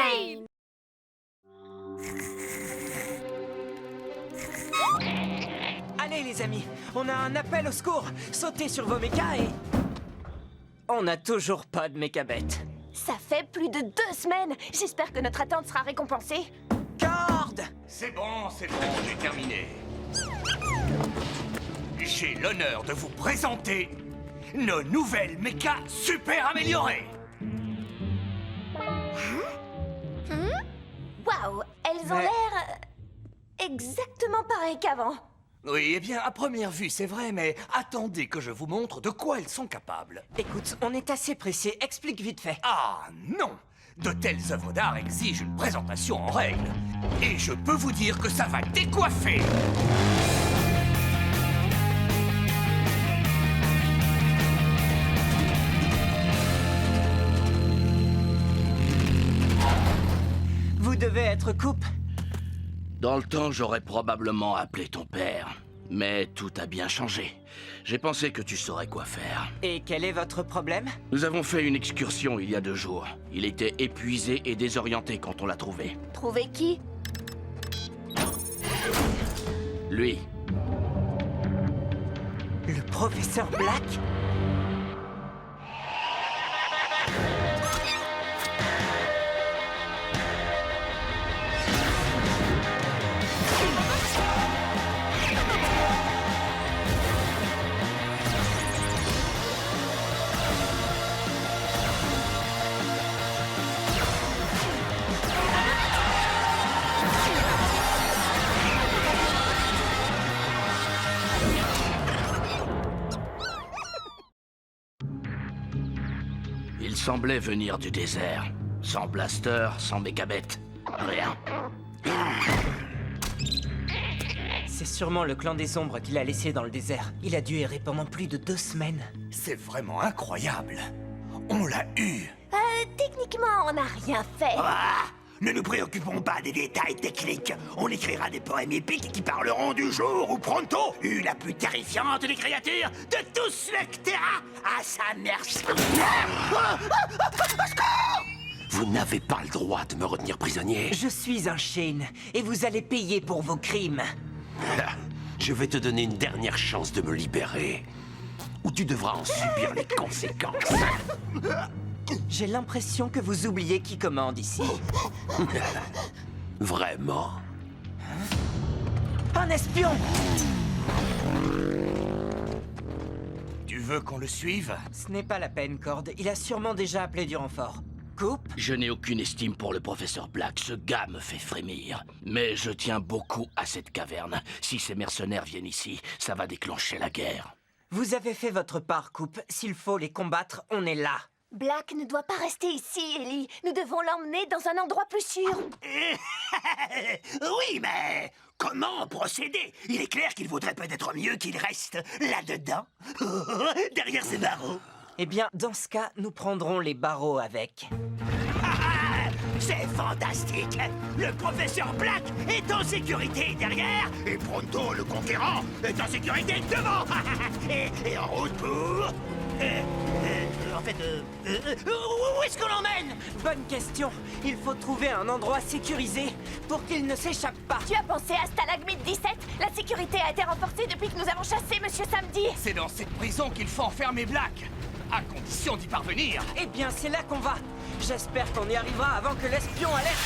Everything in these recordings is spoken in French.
Train! Allez les amis, on a un appel au secours. Sautez sur vos mécas et... On n'a toujours pas de mécabête. Ça fait plus de 2 semaines. J'espère que notre attente sera récompensée. Corde! C'est bon, j'ai terminé. J'ai l'honneur de vous présenter nos nouvelles mechas super améliorées. Waouh, elles ont Ouais. l'air exactement pareilles qu'avant. Oui, eh bien, à première vue, c'est vrai, mais attendez que je vous montre de quoi elles sont capables. Écoute, on est assez pressé, explique vite fait. Ah non! De telles œuvres d'art exigent une présentation en règle. Et je peux vous dire que ça va décoiffer. Vous devez être Coupe. Dans le temps, j'aurais probablement appelé ton père. Mais tout a bien changé. J'ai pensé que tu saurais quoi faire. Et quel est votre problème? Nous avons fait une excursion il y a 2 jours. Il était épuisé et désorienté quand on l'a trouvé. Trouver qui? Lui. Le professeur Black? Il semblait venir du désert. Sans blaster, sans mécabête. Rien. C'est sûrement le clan des ombres qui l'a laissé dans le désert. Il a dû errer pendant plus de 2 semaines. C'est vraiment incroyable. On l'a eu. Techniquement, on n'a rien fait. Ah, ne nous préoccupons pas des détails techniques. On écrira des poèmes épiques qui parleront du jour où Pronto eut la plus terrifiante des créatures de tout Slugterra à sa merci. Vous n'avez pas le droit de me retenir prisonnier. Je suis un Shane, et vous allez payer pour vos crimes. Je vais te donner une dernière chance de me libérer. Ou tu devras en subir les conséquences. J'ai l'impression que vous oubliez qui commande ici. Vraiment? Un espion! Tu veux qu'on le suive? Ce n'est pas la peine, Cord. Il a sûrement déjà appelé du renfort. Coupe? Je n'ai aucune estime pour le professeur Black. Ce gars me fait frémir. Mais je tiens beaucoup à cette caverne. Si ces mercenaires viennent ici, ça va déclencher la guerre. Vous avez fait votre part, Coupe. S'il faut les combattre, on est là. Black ne doit pas rester ici, Ellie. Nous devons l'emmener dans un endroit plus sûr. Oui, mais comment procéder? Il est clair qu'il vaudrait peut-être mieux qu'il reste là-dedans, derrière ces barreaux. Eh bien, dans ce cas, nous prendrons les barreaux avec. C'est fantastique! Le professeur Black est en sécurité derrière, et Pronto, le conquérant, est en sécurité devant! et en route pour... où est-ce qu'on l'emmène? Bonne question. Il faut trouver un endroit sécurisé pour qu'il ne s'échappe pas. Tu as pensé à Stalagmite 17? La sécurité a été renforcée depuis que nous avons chassé Monsieur Samedi. C'est dans cette prison qu'il faut enfermer Black. À condition d'y parvenir. Eh bien, c'est là qu'on va. J'espère qu'on y arrivera avant que l'espion alerte.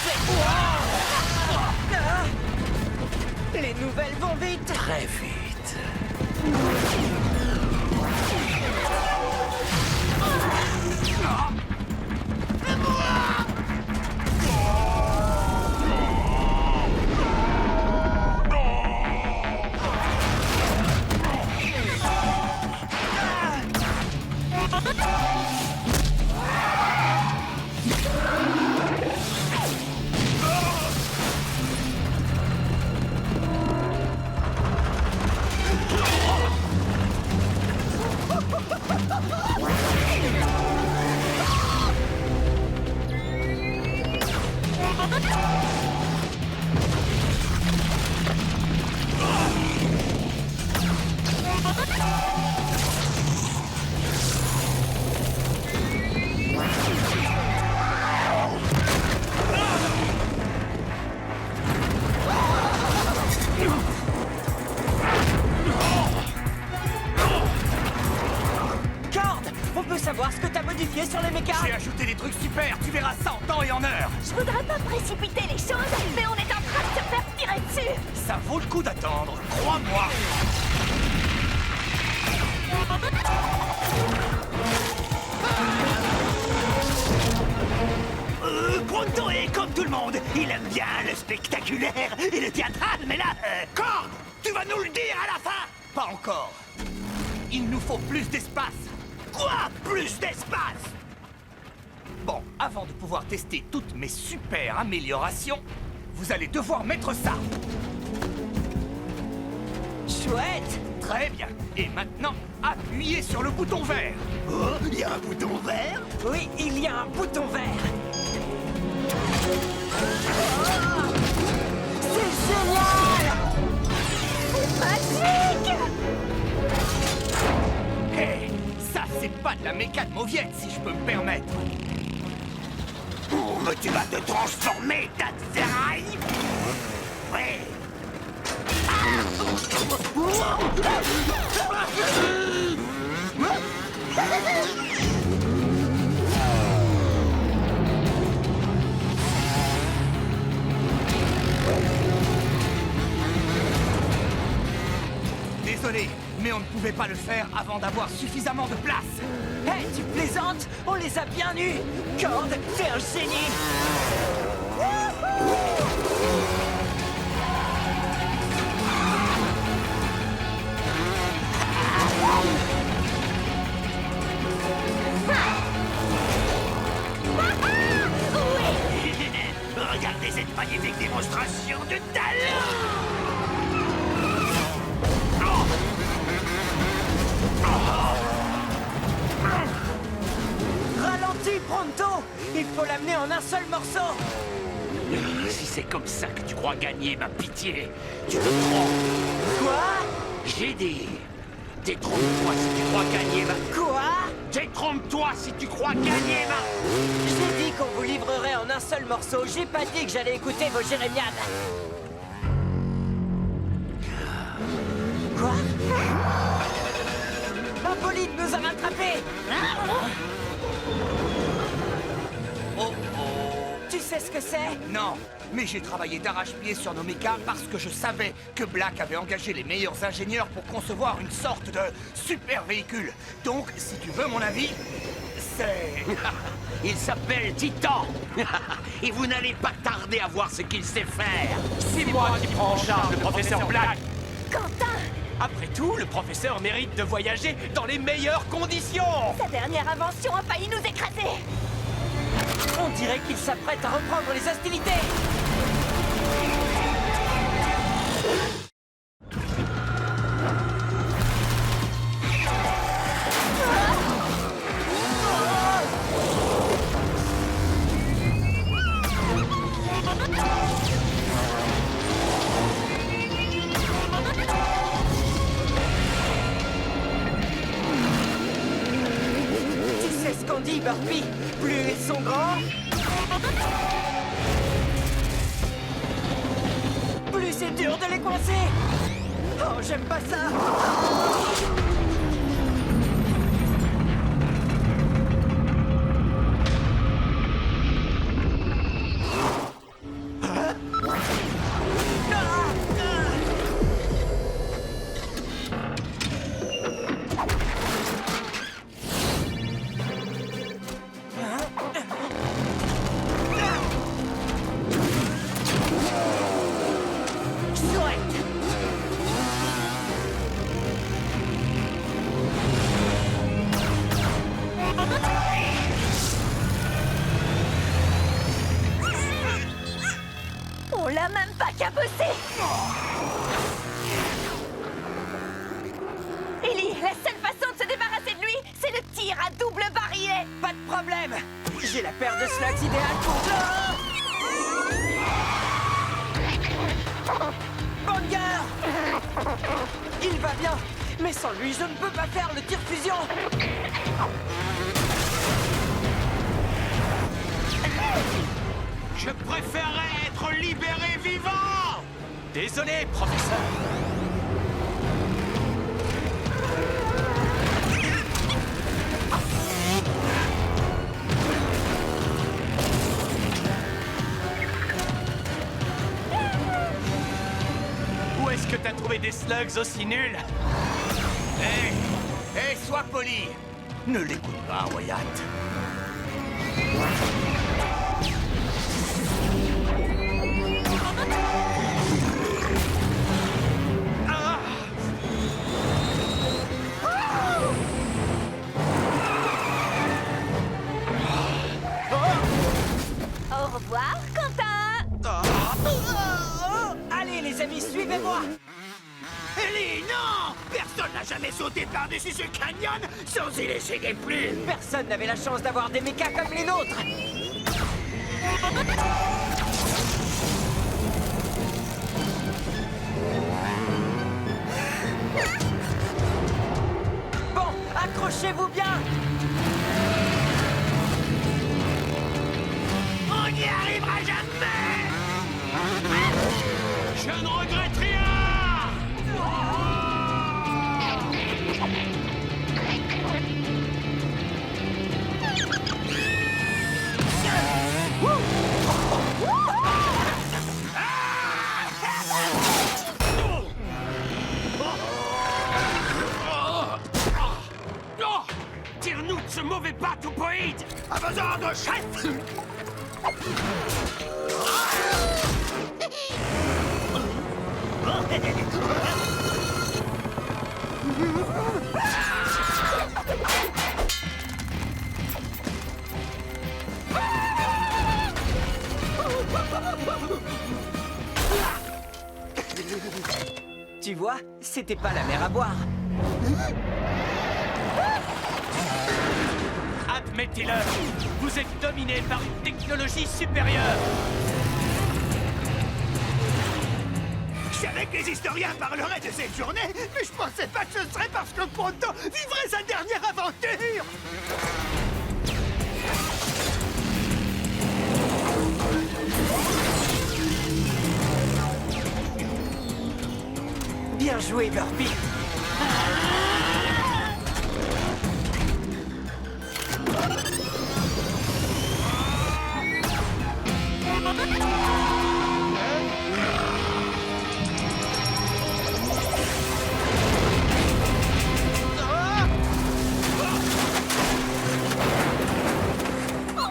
Les nouvelles vont vite. Très vite. appuyer sur les mécas. J'ai ajouté des trucs super, tu verras ça en temps et en heure. Je voudrais pas précipiter les choses, mais on est en train de se faire tirer dessus. Ça vaut le coup d'attendre, crois-moi. Pronto est comme tout le monde. Il aime bien le spectaculaire et le théâtral, mais là... Korg, tu vas nous le dire à la fin. Pas encore. Il nous faut plus d'espace. Quoi? Plus d'espace? Bon, avant de pouvoir tester toutes mes super améliorations, vous allez devoir mettre ça. Chouette. Très bien. Et maintenant, appuyez sur le bouton vert. Oh, il y a un bouton vert? Oui, il y a un bouton vert. C'est génial! Magique! Hé, ça c'est pas de la méca de mauviette, si je peux me permettre. Oh, mais tu vas te transformer, tas de ferraille! Ouais! Désolé, mais on ne pouvait pas le faire avant d'avoir suffisamment de place. Hé, tu plaisantes? On les a bien eus. Cord, t'es un génie. Regardez cette magnifique démonstration de talent! Ralentis, Pronto. Il faut l'amener en un seul morceau. Si c'est comme ça que tu crois gagner ma pitié, tu te trompes. Quoi? J'ai dit, détrompe-toi si tu crois gagner ma... Quoi? Détrompe-toi si tu crois gagner ma... J'ai dit qu'on vous livrerait en un seul morceau. J'ai pas dit que j'allais écouter vos jérémiades. Quoi? Hippolyte nous a rattrapés. Oh oh. Tu sais ce que c'est? Non, mais j'ai travaillé d'arrache-pied sur nos mechas parce que je savais que Black avait engagé les meilleurs ingénieurs pour concevoir une sorte de super véhicule. Donc, si tu veux mon avis, c'est... Il s'appelle Titan. Et vous n'allez pas tarder à voir ce qu'il sait faire. C'est moi qui prends en charge le professeur Black. Quentin! Après tout, le professeur mérite de voyager dans les meilleures conditions. Sa dernière invention a failli nous écraser! On dirait qu'il s'apprête à reprendre les hostilités. Tu sais ce qu'on dit, Burpee? Plus ils sont grands, plus c'est dur de les coincer. Oh, j'aime pas ça. On l'a même pas cabossé! Ellie, la seule façon de se débarrasser de lui, c'est le tir à double barillet! Pas de problème. J'ai la paire de slugs idéale pour... Banger! Il va bien, mais sans lui, je ne peux pas faire le tir fusion. Je préférerais être libéré vivant. Désolé, professeur. trouvé des slugs aussi nuls. Hé, sois poli. Ne l'écoute pas, Wyatt. Au revoir, Quentin. Allez, les amis, suivez-moi. Ellie, non! Personne n'a jamais sauté par-dessus ce canyon sans y laisser des plumes! Personne n'avait la chance d'avoir des mechas comme les nôtres. Bon, accrochez-vous bien. On n'y arrivera jamais! Je ne regrette rien. Tire-nous de ce mauvais batoupoïde! À vos ordres, chef! Tu vois, c'était pas la mer à boire. Admettez-le, vous êtes dominé par une technologie supérieure. Je savais que les historiens parleraient de cette journée, mais je pensais pas que ce serait parce que Pronto vivrait sa dernière aventure! Bien joué, Burpee.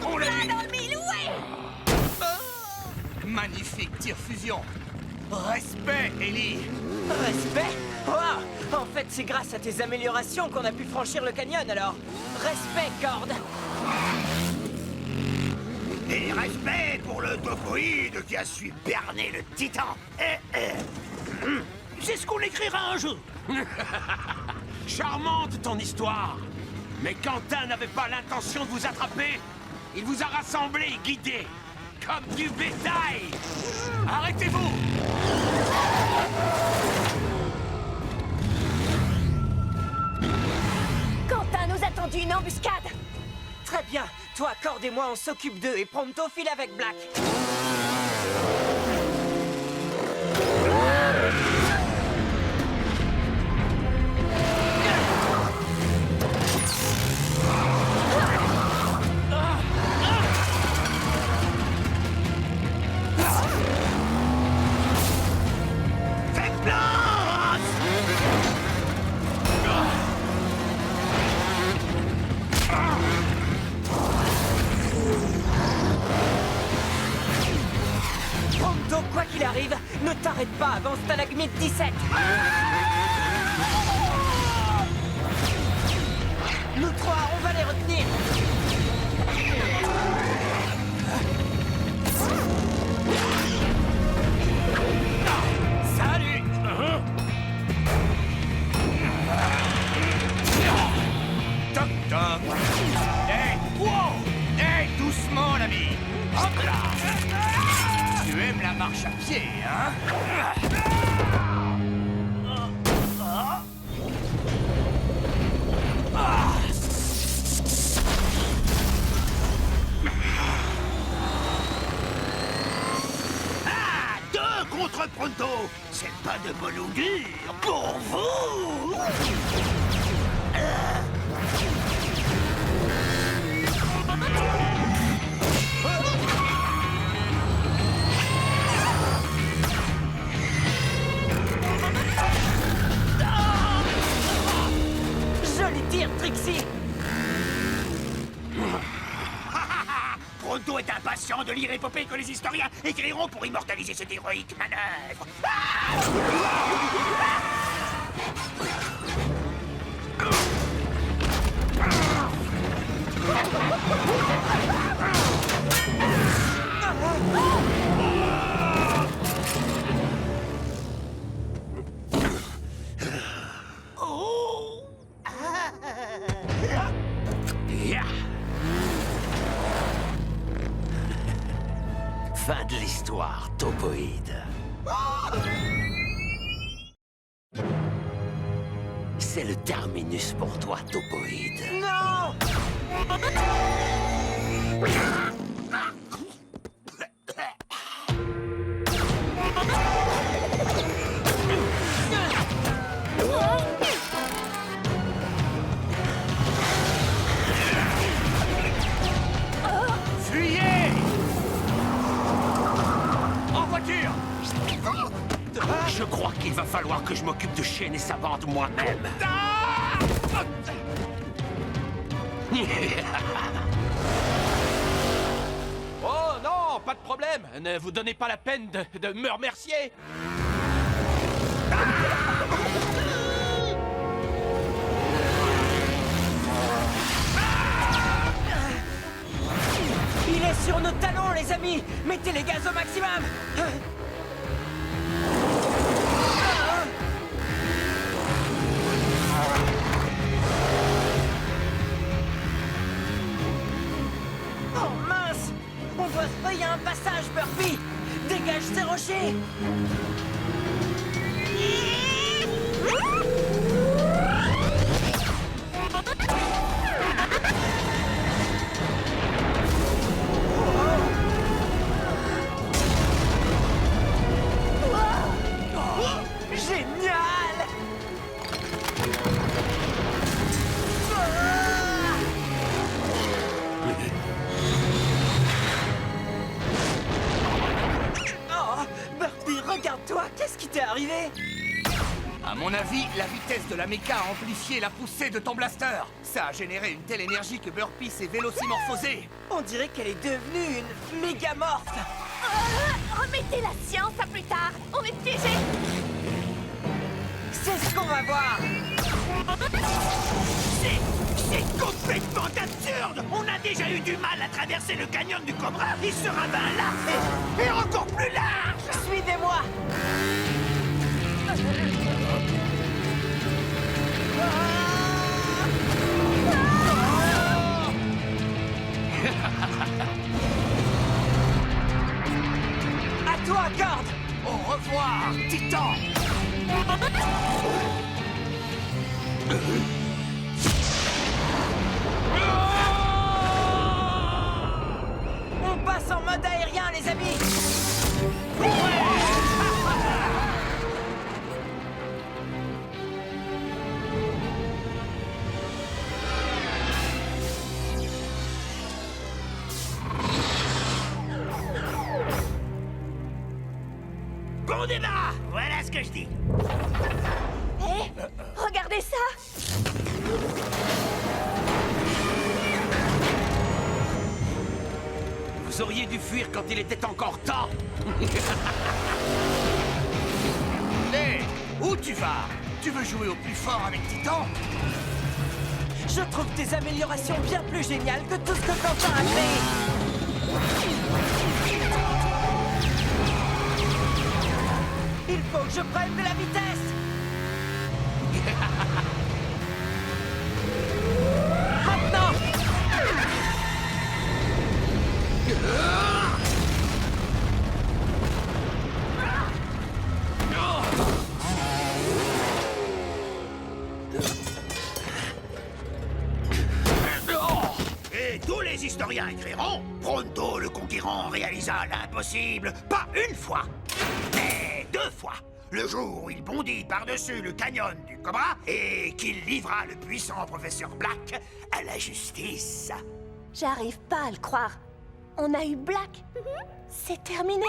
On l'a dans le mille, ouais. Magnifique tir-fusion. Respect, Ellie. Respect? Oh, en fait, c'est grâce à tes améliorations qu'on a pu franchir le canyon, alors. Respect, Cord. Et respect pour le topoïde qui a su berner le titan! C'est ce qu'on écrira un jour! Charmante ton histoire. Mais Quentin n'avait pas l'intention de vous attraper. Il vous a rassemblés et guidés. Comme du bétail. Arrêtez-vous. Quentin nous a tendu une embuscade. Très bien. Toi, Cord et moi, on s'occupe d'eux et Pronto file avec Black. Faites place! Pronto, quoi qu'il arrive, ne t'arrête pas avant Stalagmite 17. Nous trois, on va les retenir. Salut. Toc toc. Hey, wow! Hey, doucement, l'ami. Hop là. Tu aimes la marche à pied, hein? Ah! Deux contre Pronto! C'est pas de bon augure pour vous! Pronto est impatient de lire l'épopée que les historiens écriront pour immortaliser cette héroïque manœuvre. Fin de l'histoire, Topoïde. C'est le terminus pour toi, Topoïde. Non! Fuyez! En voiture! Je crois qu'il va falloir que je m'occupe de Shane et sa bande moi-même. Oh non, pas de problème. Ne vous donnez pas la peine de me remercier. Il est sur nos talons, les amis! Mettez les gaz au maximum! Oh mince! On doit se payer un passage, Burpee! Dégage ces rochers! Génial! Oh, Burpee, regarde-toi! Qu'est-ce qui t'est arrivé? À mon avis, la vitesse de la méca a amplifié la poussée de ton blaster. Ça a généré une telle énergie que Burpee s'est vélocimorphosé. On dirait qu'elle est devenue une mégamorphe! Remettez la science à plus tard. On est piégés. C'est ce qu'on va voir! C'est complètement absurde. On a déjà eu du mal à traverser le canyon du Cobra. Il sera ben là et encore plus large. Suivez-moi! À toi, Corde! Au revoir, Titan! On passe en mode aérien, les amis! Bon débat. Voilà ce que je dis. Hé, regardez ça. Vous auriez dû fuir quand il était encore temps. Hé, où tu vas? Tu veux jouer au plus fort avec Titan? Je trouve tes améliorations bien plus géniales que tout ce que Quentin a créé! Il faut que je prenne de la vitesse! Maintenant! Et tous les historiens écriront, Pronto le conquérant réalisa l'impossible, pas une fois, mais 2 fois. Le jour où il bondit par-dessus le canyon du Cobra et qu'il livra le puissant professeur Black à la justice. J'arrive pas à le croire. On a eu Black. C'est terminé.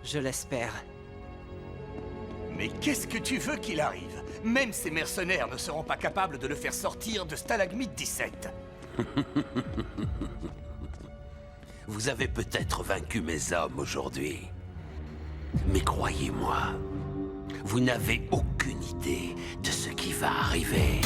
Je l'espère. Mais qu'est-ce que tu veux qu'il arrive? Même ces mercenaires ne seront pas capables de le faire sortir de Stalagmite 17. Vous avez peut-être vaincu mes hommes aujourd'hui. Mais croyez-moi, vous n'avez aucune idée de ce qui va arriver.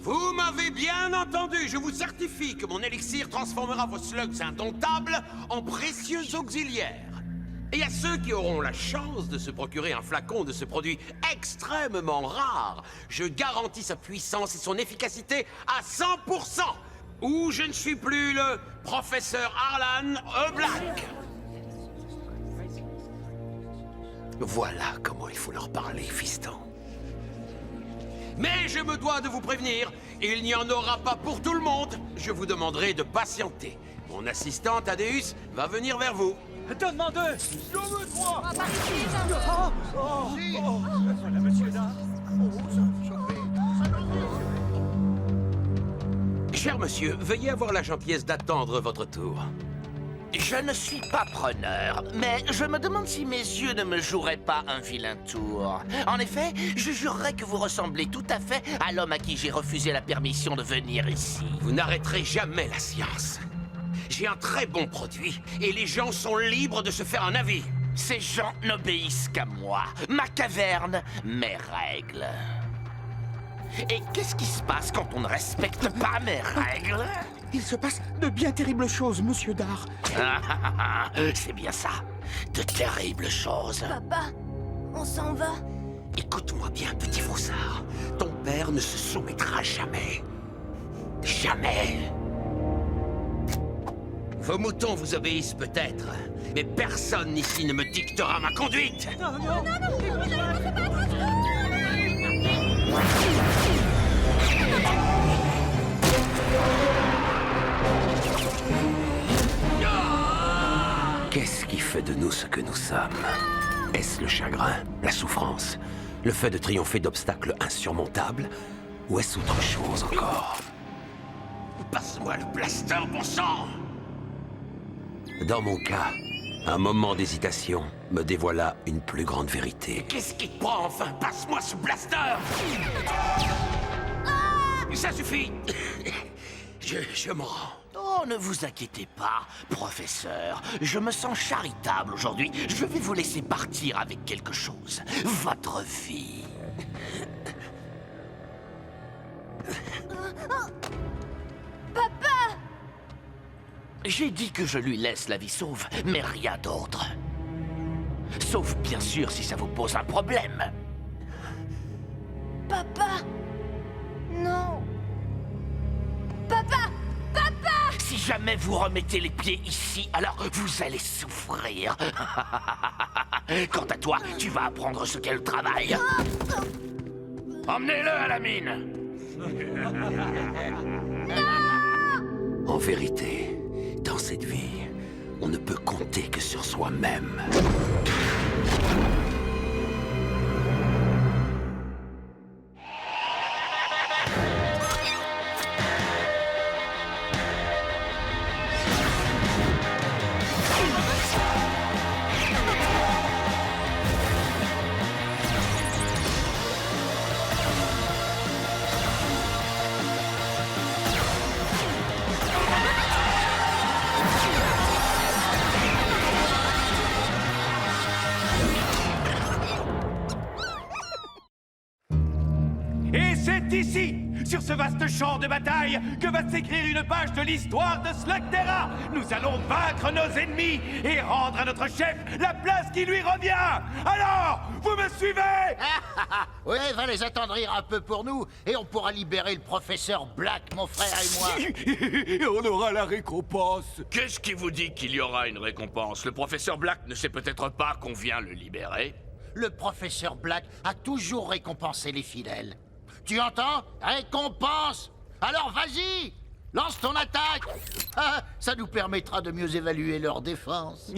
Vous m'avez bien entendu. Je vous certifie que mon élixir transformera vos slugs indomptables en précieux auxiliaires. Et à ceux qui auront la chance de se procurer un flacon de ce produit extrêmement rare, je garantis sa puissance et son efficacité à 100%. Ou je ne suis plus le professeur Arlan Black. Voilà comment il faut leur parler, fiston. Mais je me dois de vous prévenir, il n'y en aura pas pour tout le monde. Je vous demanderai de patienter. Mon assistant Thaddeus va venir vers vous. Donne-moi deux. Cher monsieur, veuillez avoir la gentillesse d'attendre votre tour. Je ne suis pas preneur, mais je me demande si mes yeux ne me joueraient pas un vilain tour. En effet, je jurerais que vous ressemblez tout à fait à l'homme à qui j'ai refusé la permission de venir ici. Vous n'arrêterez jamais la science. J'ai un très bon produit, et les gens sont libres de se faire un avis. Ces gens n'obéissent qu'à moi, ma caverne, mes règles. Et qu'est-ce qui se passe quand on ne respecte pas mes règles? Il se passe de bien terribles choses, monsieur Dar. C'est bien ça, de terribles choses. Papa, on s'en va. Écoute-moi bien, petit froussard. Ton père ne se soumettra jamais. Jamais. Vos moutons vous obéissent peut-être, mais personne ici ne me dictera ma conduite. Qu'est-ce qui fait de nous ce que nous sommes? Est-ce le chagrin, la souffrance, le fait de triompher d'obstacles insurmontables? Ou est-ce autre chose encore? Passe-moi le blaster, bon sang! Dans mon cas, un moment d'hésitation me dévoila une plus grande vérité. Qu'est-ce qui te prend enfin? Passe-moi ce blaster! Ça suffit! Je m'en rends. Oh, ne vous inquiétez pas, professeur. Je me sens charitable aujourd'hui. Je vais vous laisser partir avec quelque chose. Votre vie. Papa! J'ai dit que je lui laisse la vie sauve, mais rien d'autre. Sauf bien sûr si ça vous pose un problème. Papa! Non! Papa! Papa! Si jamais vous remettez les pieds ici, alors vous allez souffrir. Quant à toi, tu vas apprendre ce qu'est le travail. Emmenez-le à la mine. En vérité, dans cette vie, on ne peut compter que sur soi-même. Et c'est ici, sur ce vaste champ de bataille, que va s'écrire une page de l'histoire de Slugterra. Nous allons vaincre nos ennemis et rendre à notre chef la place qui lui revient. Alors, vous me suivez? Oui, va les attendrir un peu pour nous, et on pourra libérer le professeur Black, mon frère et moi. Et on aura la récompense. Qu'est-ce qui vous dit qu'il y aura une récompense? Le professeur Black ne sait peut-être pas qu'on vient le libérer. Le professeur Black a toujours récompensé les fidèles. Tu entends? Récompense! Alors vas-y! Lance ton attaque! Ah, ça nous permettra de mieux évaluer leur défense.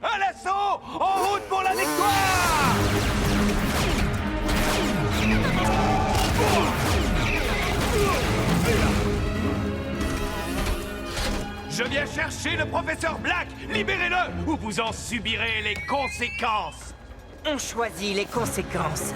À l'assaut! En route pour la victoire! Je viens chercher le professeur Black! Libérez-le ou vous en subirez les conséquences! On choisit les conséquences.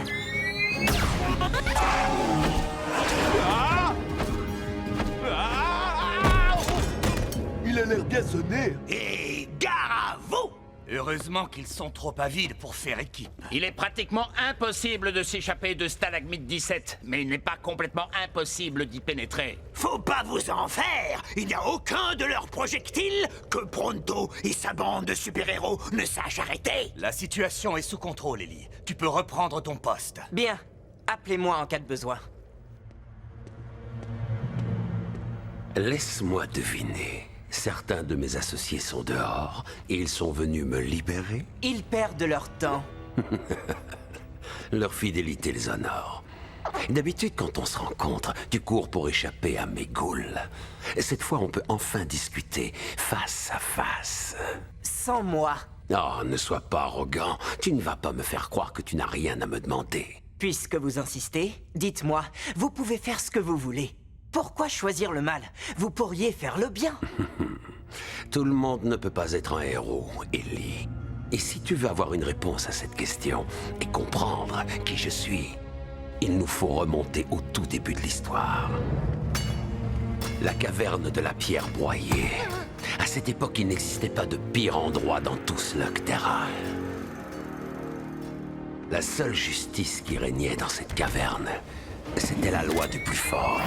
bien sonné. Et gare à vous! Heureusement qu'ils sont trop avides pour faire équipe. Il est pratiquement impossible de s'échapper de Stalagmite 17, mais il n'est pas complètement impossible d'y pénétrer. Faut pas vous en faire. Il n'y a aucun de leurs projectiles que Pronto et sa bande de super-héros ne sachent arrêter. La situation est sous contrôle, Ellie. Tu peux reprendre ton poste. Bien. Appelez-moi en cas de besoin. Laisse-moi deviner. Certains de mes associés sont dehors et ils sont venus me libérer. Ils perdent leur temps. Leur fidélité les honore. D'habitude, quand on se rencontre, tu cours pour échapper à mes ghouls. Cette fois, on peut enfin discuter face à face. Sans moi. Oh, ne sois pas arrogant. Tu ne vas pas me faire croire que tu n'as rien à me demander. Puisque vous insistez, dites-moi, vous pouvez faire ce que vous voulez. Pourquoi choisir le mal? Vous pourriez faire le bien. Tout le monde ne peut pas être un héros, Ellie. Et si tu veux avoir une réponse à cette question et comprendre qui je suis, il nous faut remonter au tout début de l'histoire. La caverne de la pierre broyée. À cette époque, il n'existait pas de pire endroit dans tout Slugterra. La seule justice qui régnait dans cette caverne, c'était la loi du plus fort.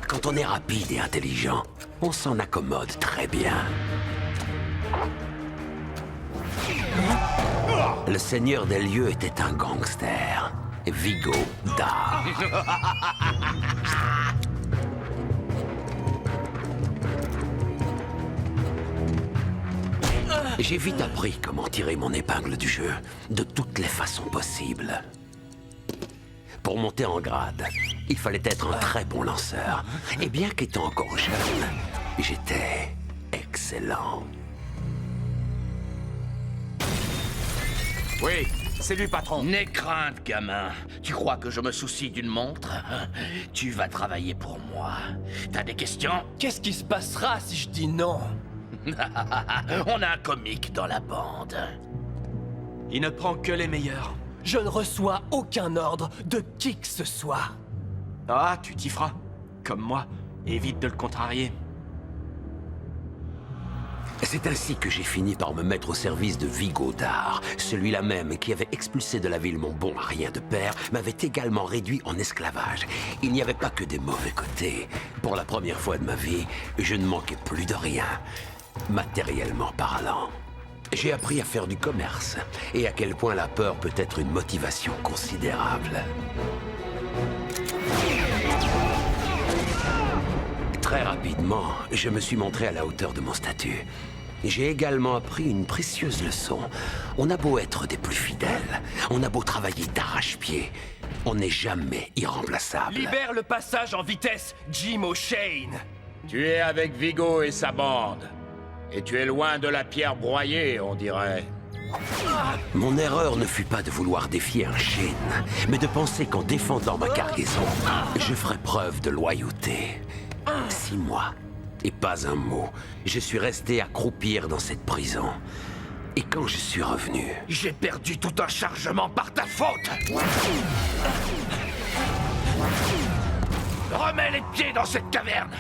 Quand on est rapide et intelligent, on s'en accommode très bien. Le seigneur des lieux était un gangster, Vigo Dar. J'ai vite appris comment tirer mon épingle du jeu, de toutes les façons possibles. Pour monter en grade, il fallait être un très bon lanceur. Et bien qu'étant encore jeune, j'étais excellent. Oui, c'est lui, patron. N'aie crainte, gamin. Tu crois que je me soucie d'une montre? Tu vas travailler pour moi. T'as des questions? Qu'est-ce qui se passera si je dis non? On a un comique dans la bande. Il ne prend que les meilleurs. Je ne reçois aucun ordre de qui que ce soit. Ah, tu t'y feras. Comme moi. Évite de le contrarier. C'est ainsi que j'ai fini par me mettre au service de Vigo Dar. Celui-là même qui avait expulsé de la ville mon bon à rien de père m'avait également réduit en esclavage. Il n'y avait pas que des mauvais côtés. Pour la première fois de ma vie, je ne manquais plus de rien, matériellement parlant. J'ai appris à faire du commerce, et à quel point la peur peut être une motivation considérable. Très rapidement, je me suis montré à la hauteur de mon statut. J'ai également appris une précieuse leçon. On a beau être des plus fidèles, on a beau travailler d'arrache-pied, on n'est jamais irremplaçable. Libère le passage en vitesse, Jim O'Shane. Tu es avec Vigo et sa bande. Et tu es loin de la pierre broyée, on dirait. Mon erreur ne fut pas de vouloir défier un Shane, mais de penser qu'en défendant ma cargaison, je ferais preuve de loyauté. 6 mois, et pas un mot, je suis resté à croupir dans cette prison. Et quand je suis revenu... J'ai perdu tout un chargement par ta faute. Remets les pieds dans cette caverne,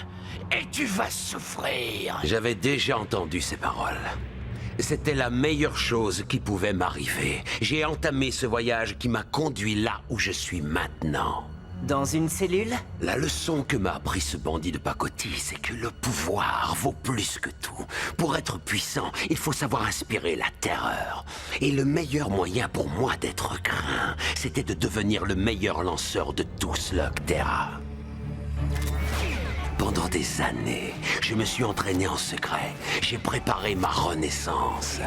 et tu vas souffrir. J'avais déjà entendu ces paroles. C'était la meilleure chose qui pouvait m'arriver. J'ai entamé ce voyage qui m'a conduit là où je suis maintenant. Dans une cellule? La leçon que m'a appris ce bandit de pacotille, c'est que le pouvoir vaut plus que tout. Pour être puissant, il faut savoir inspirer la terreur. Et le meilleur moyen pour moi d'être craint, c'était de devenir le meilleur lanceur de tout Slugterra. Pendant des années, je me suis entraîné en secret. J'ai préparé ma renaissance.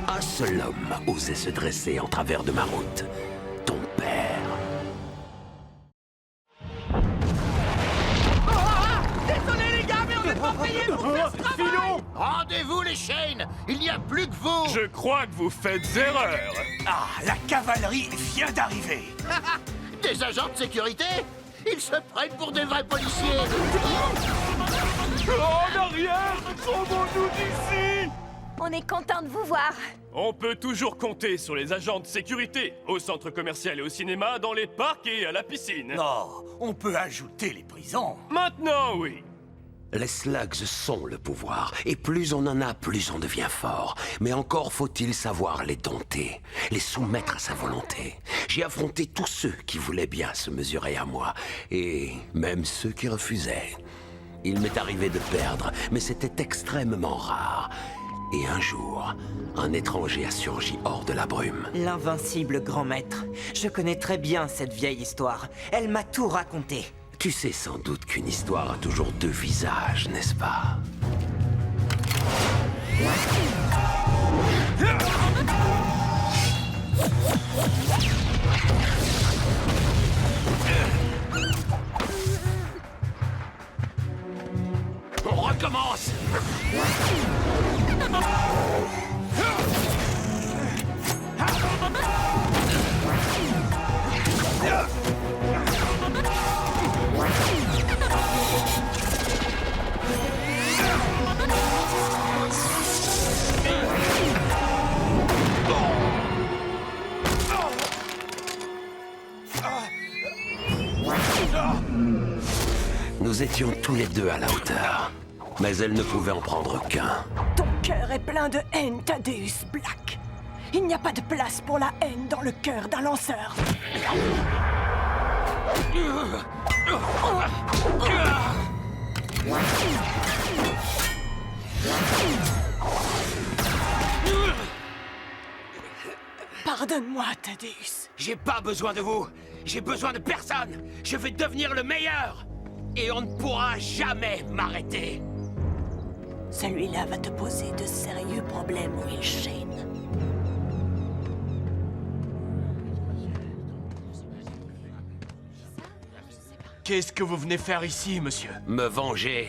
Un seul homme osait se dresser en travers de ma route. Ton père. Rendez-vous les Shane. Il n'y a plus que vous. Je crois que vous faites erreur. Ah, la cavalerie vient d'arriver. Des agents de sécurité? Ils se prennent pour des vrais policiers. En arrière, sauvons-nous d'ici. On est content de vous voir. On peut toujours compter sur les agents de sécurité, au centre commercial et au cinéma, dans les parcs et à la piscine. Non, on peut ajouter les prisons. Maintenant, oui. Les slugs sont le pouvoir, et plus on en a, plus on devient fort. Mais encore faut-il savoir les dompter, les soumettre à sa volonté. J'ai affronté tous ceux qui voulaient bien se mesurer à moi, et même ceux qui refusaient. Il m'est arrivé de perdre, mais c'était extrêmement rare. Et un jour, un étranger a surgi hors de la brume. L'invincible grand maître. Je connais très bien cette vieille histoire. Elle m'a tout raconté. Tu sais sans doute qu'une histoire a toujours deux visages, n'est-ce pas? On recommence! Nous étions tous les deux à la hauteur, mais elle ne pouvait en prendre qu'un. Ton cœur est plein de haine, Thaddeus Black. Il n'y a pas de place pour la haine dans le cœur d'un lanceur. Pardonne-moi, Thaddeus. J'ai pas besoin de vous. J'ai besoin de personne. Je vais devenir le meilleur. Et on ne pourra jamais m'arrêter. Celui-là va te poser de sérieux problèmes, Will Shane. Qu'est-ce que vous venez faire ici, monsieur? Me venger.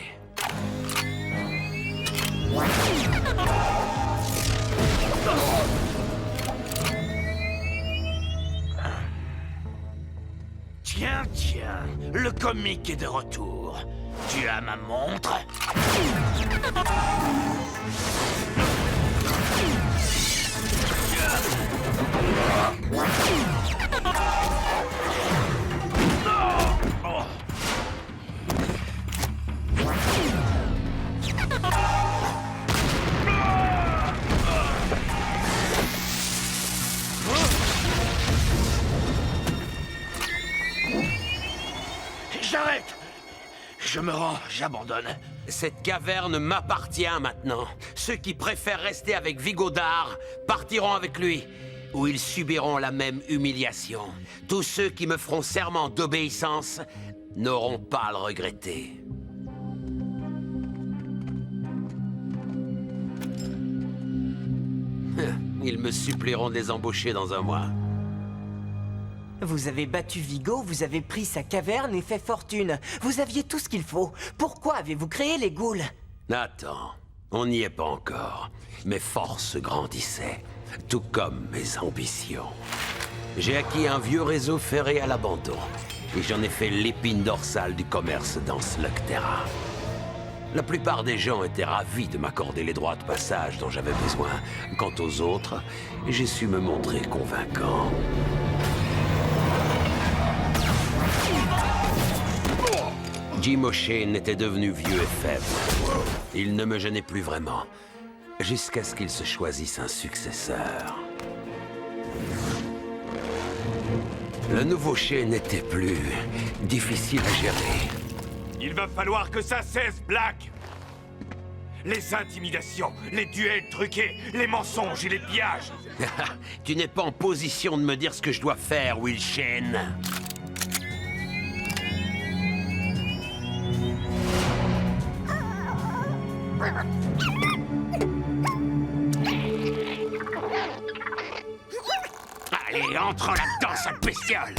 Tiens, tiens, le comique est de retour. Tu as ma montre? J'arrête! Je me rends, j'abandonne. Cette caverne m'appartient maintenant. Ceux qui préfèrent rester avec Vigodar partiront avec lui, où ils subiront la même humiliation. Tous ceux qui me feront serment d'obéissance n'auront pas à le regretter. Ils me supplieront de les embaucher dans un mois. Vous avez battu Vigo, vous avez pris sa caverne et fait fortune. Vous aviez tout ce qu'il faut. Pourquoi avez-vous créé les ghouls? Attends, on n'y est pas encore. Mes forces grandissaient, tout comme mes ambitions. J'ai acquis un vieux réseau ferré à l'abandon, et j'en ai fait l'épine dorsale du commerce dans Slugterra. La plupart des gens étaient ravis de m'accorder les droits de passage dont j'avais besoin. Quant aux autres, j'ai su me montrer convaincant. Jim O'Shane était devenu vieux et faible. Il ne me gênait plus vraiment, jusqu'à ce qu'il se choisisse un successeur. Le nouveau Shane n'était plus difficile à gérer. Il va falloir que ça cesse, Black. Les intimidations, les duels truqués, les mensonges et les pillages. Tu n'es pas en position de me dire ce que je dois faire, Will Shane. Allez, entre là-dedans, sale bestiole!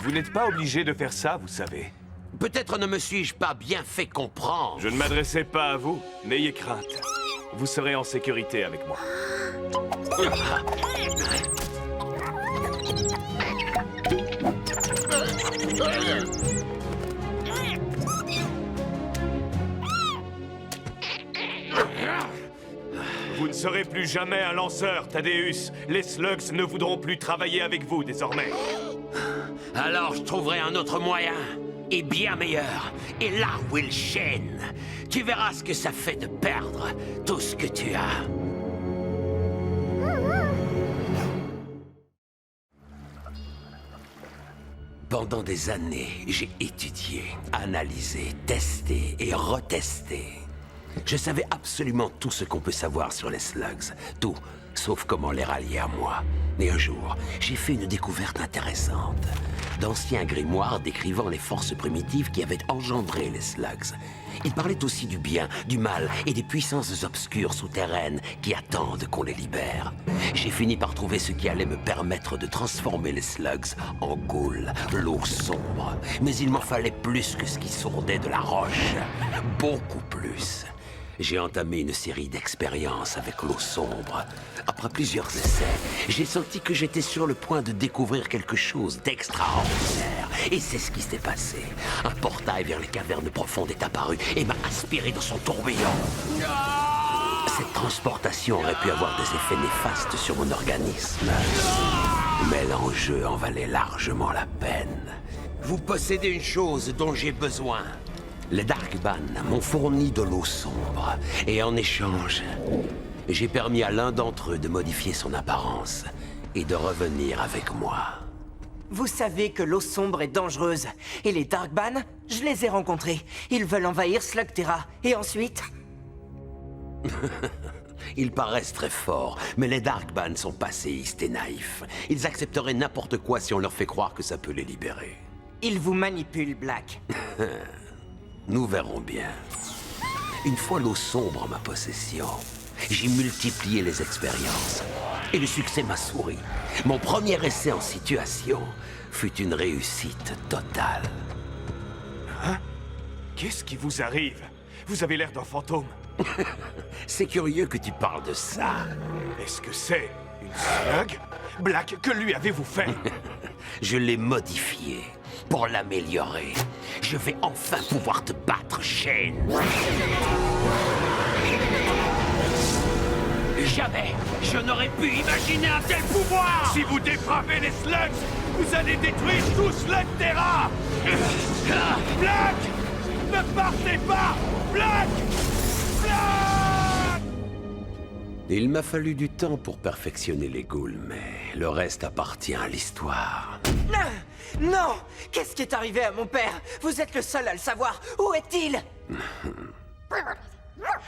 Vous n'êtes pas obligé de faire ça, vous savez. Peut-être ne me suis-je pas bien fait comprendre. Je ne m'adressais pas à vous. N'ayez crainte. Vous serez en sécurité avec moi. Vous ne serez plus jamais un lanceur, Thaddeus. Les Slugs ne voudront plus travailler avec vous désormais. Alors je trouverai un autre moyen. est bien meilleur. Et là, Will Shane, tu verras ce que ça fait de perdre tout ce que tu as. Pendant des années, j'ai étudié, analysé, testé et retesté. Je savais absolument tout ce qu'on peut savoir sur les slugs. Tout, sauf comment les rallier à moi. Et un jour, j'ai fait une découverte intéressante. D'anciens grimoires décrivant les forces primitives qui avaient engendré les slugs. Ils parlaient aussi du bien, du mal et des puissances obscures souterraines qui attendent qu'on les libère. J'ai fini par trouver ce qui allait me permettre de transformer les slugs en ghouls, l'eau sombre. Mais il m'en fallait plus que ce qui sourdait de la roche. Beaucoup plus. J'ai entamé une série d'expériences avec l'eau sombre. Après plusieurs essais, j'ai senti que j'étais sur le point de découvrir quelque chose d'extraordinaire. Et c'est ce qui s'est passé. Un portail vers les cavernes profondes est apparu et m'a aspiré dans son tourbillon. Cette transportation aurait pu avoir des effets néfastes sur mon organisme. Mais l'enjeu en valait largement la peine. Vous possédez une chose dont j'ai besoin. Les Darkban m'ont fourni de l'eau sombre, et en échange, j'ai permis à l'un d'entre eux de modifier son apparence et de revenir avec moi. Vous savez que l'eau sombre est dangereuse, et les Darkban, je les ai rencontrés. Ils veulent envahir Slugterra, et ensuite... Ils paraissent très forts, mais les Darkban sont passéistes et naïfs. Ils accepteraient n'importe quoi si on leur fait croire que ça peut les libérer. Ils vous manipulent, Black. Nous verrons bien. Une fois l'eau sombre en ma possession, j'ai multiplié les expériences. Et le succès m'a souri. Mon premier essai en situation fut une réussite totale. Hein? Qu'est-ce qui vous arrive? Vous avez l'air d'un fantôme. C'est curieux que tu parles de ça. Est-ce que c'est une slug? Black, que lui avez-vous fait? Je l'ai modifié pour l'améliorer. Je vais enfin pouvoir te battre, Shane. Jamais je n'aurais pu imaginer un tel pouvoir. Si vous dépravez les slugs, vous allez détruire tout Slugterra. Black! Ne partez pas! Black! Black! Il m'a fallu du temps pour perfectionner les ghouls, mais le reste appartient à l'histoire. Non! Qu'est-ce qui est arrivé à mon père? Vous êtes le seul à le savoir. Où est-il?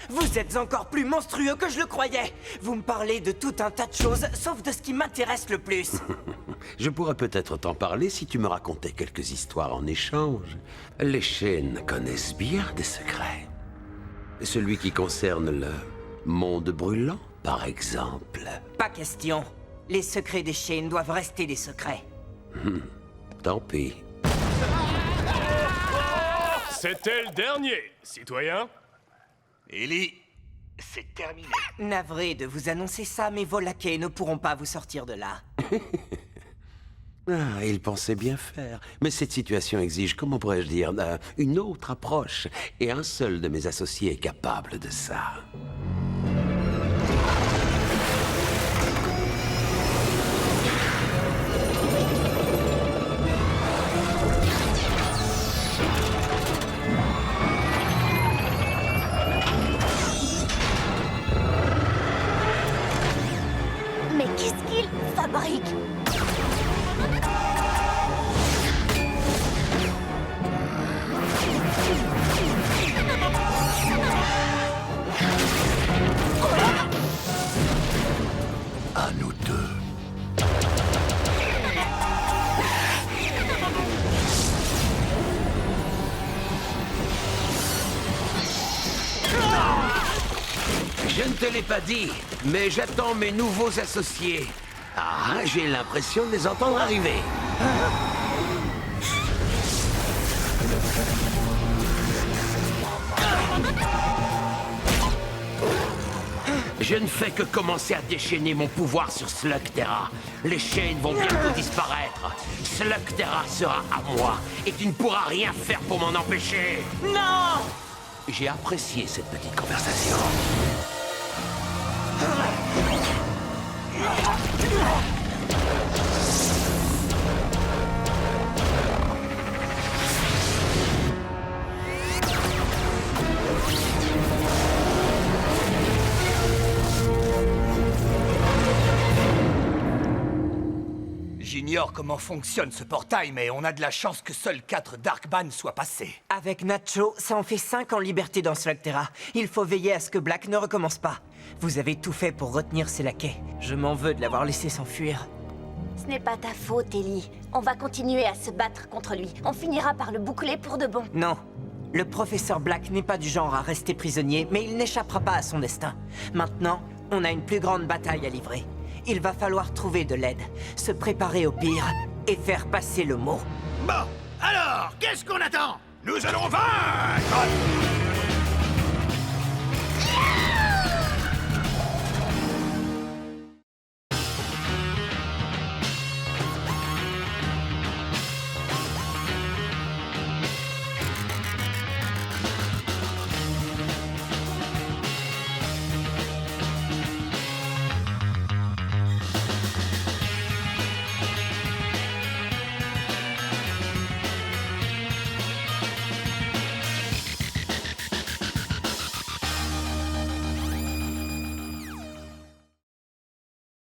Vous êtes encore plus monstrueux que je le croyais. Vous me parlez de tout un tas de choses, sauf de ce qui m'intéresse le plus. Je pourrais peut-être t'en parler si tu me racontais quelques histoires en échange. Les Shane connaissent bien des secrets. Celui qui concerne le monde brûlant, par exemple. Pas question. Les secrets des Shane doivent rester des secrets. Tant pis. C'était le dernier, citoyen. Ellie, c'est terminé. Navré de vous annoncer ça, mais vos laquais ne pourront pas vous sortir de là. Ah, il pensait bien faire. Mais cette situation exige, comment pourrais-je dire, une autre approche. Et un seul de mes associés est capable de ça. Mais qu'est-ce qu'il fabrique? À nous deux. Je ne te l'ai pas dit, mais j'attends mes nouveaux associés. Ah, j'ai l'impression de les entendre arriver. Je ne fais que commencer à déchaîner mon pouvoir sur Slugterra. Les chaînes vont bientôt disparaître. Slugterra sera à moi et tu ne pourras rien faire pour m'en empêcher. Non! J'ai apprécié cette petite conversation. ignore comment fonctionne ce portail, mais on a de la chance que seuls 4 Darkban soient passés. Avec Nacho, ça en fait 5 en liberté dans Slugterra. Il faut veiller à ce que Black ne recommence pas. Vous avez tout fait pour retenir ses laquais. Je m'en veux de l'avoir laissé s'enfuir. Ce n'est pas ta faute, Ellie. On va continuer à se battre contre lui. On finira par le boucler pour de bon. Non. Le professeur Black n'est pas du genre à rester prisonnier, mais il n'échappera pas à son destin. Maintenant, on a une plus grande bataille à livrer. Il va falloir trouver de l'aide, se préparer au pire et faire passer le mot. Bon, alors, qu'est-ce qu'on attend? Nous allons vaincre!